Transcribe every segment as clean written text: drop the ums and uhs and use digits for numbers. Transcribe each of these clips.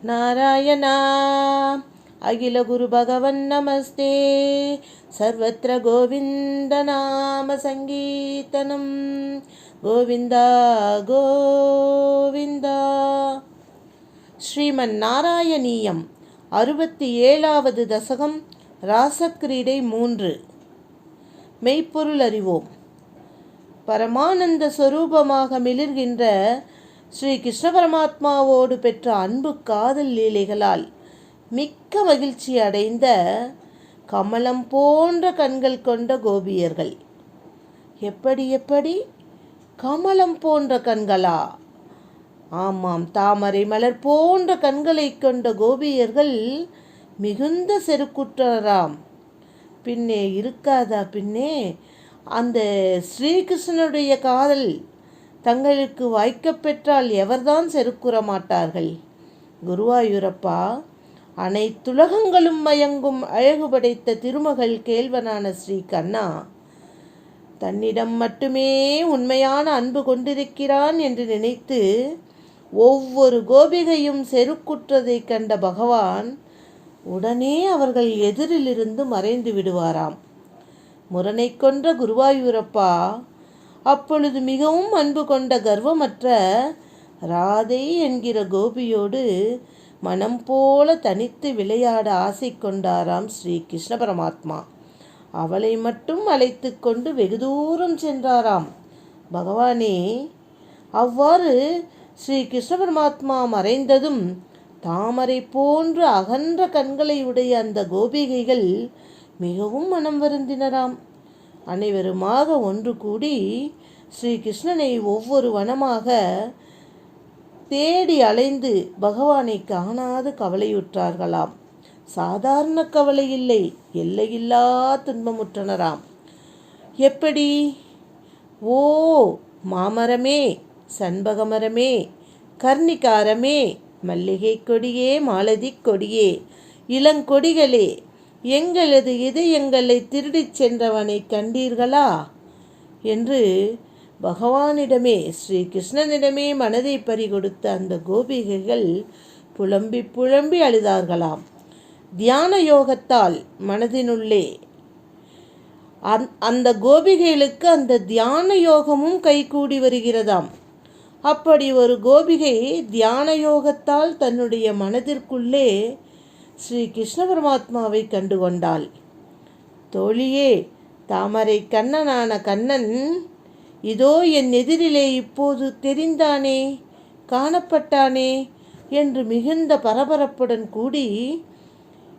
நாராயணா அகில குரு பகவன் நமஸ்தே. சர்வத்ர கோவிந்த நாம சங்கீர்த்தனம். கோவிந்தா கோவிந்தா. ஸ்ரீமன் நாராயணீயம் 67வது தசகம். ராசக்கிரீடை 3. மெய்ப்பொருள் அறிவோம். பரமானந்த ஸ்வரூபமாக மிளிர்கின்ற ஸ்ரீ கிருஷ்ண பரமாத்மாவோடு பெற்ற அன்பு காதல் லீலைகளால் மிக்க மகிழ்ச்சி அடைந்த கமலம் போன்ற கண்கள் கொண்ட கோபியர்கள். எப்படி கமலம் போன்ற கண்களா? ஆமாம், தாமரை மலர் போன்ற கண்களை கொண்ட கோபியர்கள் மிகுந்த செருக்குற்றராம். பின்னே இருக்காதா? பின்னே அந்த ஸ்ரீகிருஷ்ணனுடைய காதல் தங்களுக்கு வாய்க்கப்பெற்றால் எவர்தான் செருக்குற மாட்டார்கள்? குருவாயூரப்பா, அனைத்துலகங்களும் மயங்கும் அழகு படைத்த திருமகள் கேள்வனான ஸ்ரீ கண்ணா தன்னிடம் மட்டுமே உண்மையான அன்பு கொண்டிருக்கிறான் என்று நினைத்து ஒவ்வொரு கோபிகையும் செருக்குற்றதை கண்ட பகவான் உடனே அவர்கள் எதிரிலிருந்து மறைந்து விடுவாராம். முரணை கொன்ற குருவாயூரப்பா அப்பொழுது மிகவும் அன்பு கொண்ட கர்வமற்ற ராதை என்கிற கோபியோடு மனம் போல தனித்து விளையாட ஆசை கொண்டாராம் ஸ்ரீ கிருஷ்ண பரமாத்மா. அவளை மட்டும் அழைத்து கொண்டு வெகு தூரம் சென்றாராம். பகவானே, அவ்வாறு ஸ்ரீ கிருஷ்ண பரமாத்மா மறைந்ததும் தாமரை போன்று அகன்ற கண்களை உடைய அந்த கோபிகைகள் மிகவும் மனம் வருந்தினராம். அனைவருமாக ஒன்று கூடி ஸ்ரீ கிருஷ்ணனை ஒவ்வொரு வனமாக தேடி அலைந்து பகவானை காணாது கவலையுற்றார்களாம். சாதாரண கவலை இல்லை, எல்லையில்லா துன்பமுற்றனராம். எப்படி? ஓ மாமரமே, சண்பகமரமே, கர்ணிகாரமே, மல்லிகை கொடியே, மாலதி கொடியே, இளங்கொடிகளே, எங்களது இதயங்களை திருடிச் சென்றவனை கண்டீர்களா என்று பகவானிடமே, ஸ்ரீ கிருஷ்ணனிடமே மனதை பறிகொடுத்த அந்த கோபிகைகள் புலம்பி புலம்பி அழுதார்களாம். தியான யோகத்தால் மனதினுள்ளே அந்த கோபிகைகளுக்கு அந்த தியான யோகமும் கைகூடி வருகிறதாம். அப்படி ஒரு கோபிகை தியான யோகத்தால் தன்னுடைய மனதிற்குள்ளே ஸ்ரீ கிருஷ்ண பரமாத்மாவை கண்டுகொண்டாள். தோழியே, தாமரை கண்ணனான கண்ணன் இதோ என் எதிரிலே இப்போது தெரிந்தானே, காணப்பட்டானே என்று மிகுந்த பரபரப்புடன் கூடி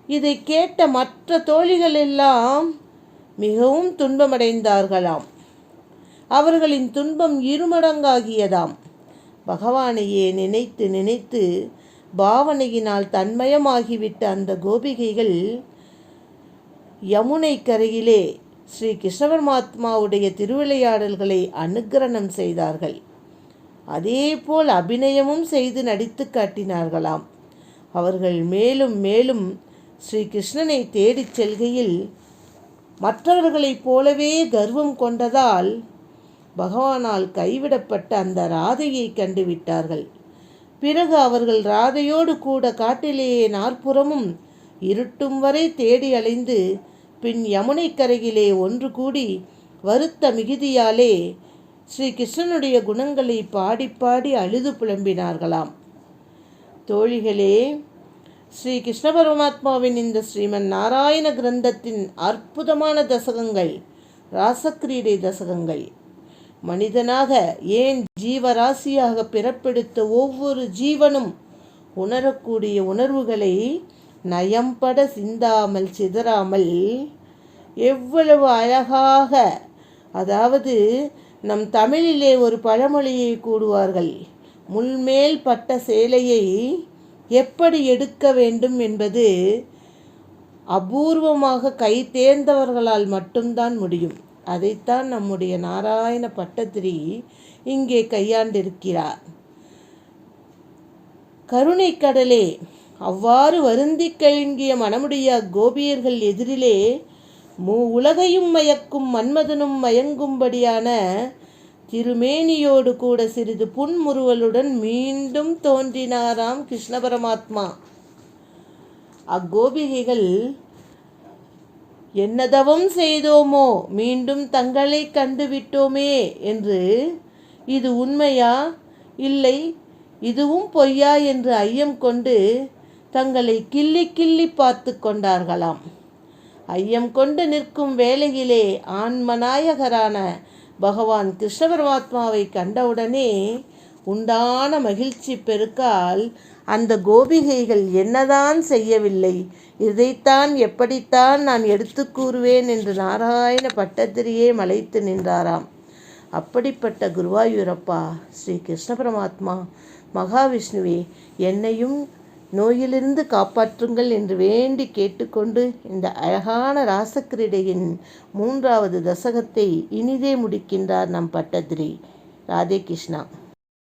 இதை கேட்ட மற்ற தோழிகள் எல்லாம் மிகவும் துன்பமடைந்தார்களாம். அவர்களின் துன்பம் இருமடங்காகியதாம். பகவானையே நினைத்து நினைத்து பாவனையினால் தன்மயமாகிவிட்ட அந்த கோபிகைகள் யமுனை கரையிலே ஸ்ரீ கிருஷ்ண பரமாத்மாவுடைய திருவிளையாடல்களை அனுக்கிரகம் செய்தார்கள். அதேபோல் அபிநயமும் செய்து நடித்து காட்டினார்களாம். அவர்கள் மேலும் மேலும் ஸ்ரீ கிருஷ்ணனை தேடிச் செல்கையில் மற்றவர்களைப் போலவே கர்வம் கொண்டதால் பகவானால் கைவிடப்பட்ட அந்த ராதையை கண்டுவிட்டார்கள். பிறகு அவர்கள் ராதையோடு கூட காட்டிலேயே நாற்புறமும் இருட்டும் வரை தேடி அலைந்து பின் யமுனை கரையிலே ஒன்று கூடி வருத்த மிகுதியாலே ஸ்ரீ கிருஷ்ணனுடைய குணங்களை பாடி பாடி அழுது புலம்பினார்களாம். தோழிகளே, ஸ்ரீ கிருஷ்ண பரமாத்மாவின் இந்த ஸ்ரீமன் நாராயண கிரந்தத்தின் அற்புதமான தசகங்கள் ராசக்கிரீடை தசகங்கள். மனிதனாக ஏன் ஜீவராசியாக பிறப்பெடுத்த ஒவ்வொரு ஜீவனும் உணரக்கூடிய உணர்வுகளை நயம்பட சிந்தாமல் சிதறாமல் எவ்வளவு அழகாக, அதாவது நம் தமிழிலே ஒரு பழமொழியை கூடுவார்கள், முள்மேல் பட்ட சேலையை எப்படி எடுக்க வேண்டும் என்பது அபூர்வமாக கை தேர்ந்தவர்களால் மட்டும்தான் முடியும். அதைத்தான் நம்முடைய நாராயண பட்டத்திரி இங்கே கையாண்டிருக்கிறார். கருணை கடலே, அவ்வாறு வருந்தி கலங்கிய மனமுடைய கோபியர்கள் எதிரிலே உலகையும் மயக்கும் மன்மதனும் மயங்கும்படியான திருமேனியோடு கூட சிறிது புன்முறுவலுடன் மீண்டும் தோன்றினாராம் கிருஷ்ண பரமாத்மா. அக்கோபிகைகள் என்ன தவம் செய்தோமோ மீண்டும் தங்களை கண்டுவிட்டோமே என்று, இது உண்மையா இல்லை இதுவும் பொய்யா என்று ஐயம் கொண்டு தங்களை கிள்ளி கிள்ளி பார்த்து கொண்டார்களாம். ஐயம் கொண்டு நிற்கும் வேளையிலே ஆன்மநாயகரான பகவான் கிருஷ்ண பரமாத்மாவை கண்டவுடனே உண்டான மகிழ்ச்சி பெருக்கால் அந்த கோபிகைகள் என்னதான் செய்யவில்லை, இதைத்தான் எப்படித்தான் நான் எடுத்து கூறுவேன் என்று நாராயண பட்டத்திரியே மலைத்து நின்றாராம். அப்படிப்பட்ட குருவாயூரப்பா ஸ்ரீ கிருஷ்ண பரமாத்மா மகாவிஷ்ணுவே என்னையும் நோயிலிருந்து காப்பாற்றுங்கள் என்று வேண்டி கேட்டுக்கொண்டு இந்த அழகான ராசக்கிரீடையின் 3வது தசகத்தை இனிதே முடிக்கின்றார் நம் பட்டத்திரி. ராதே கிருஷ்ணா.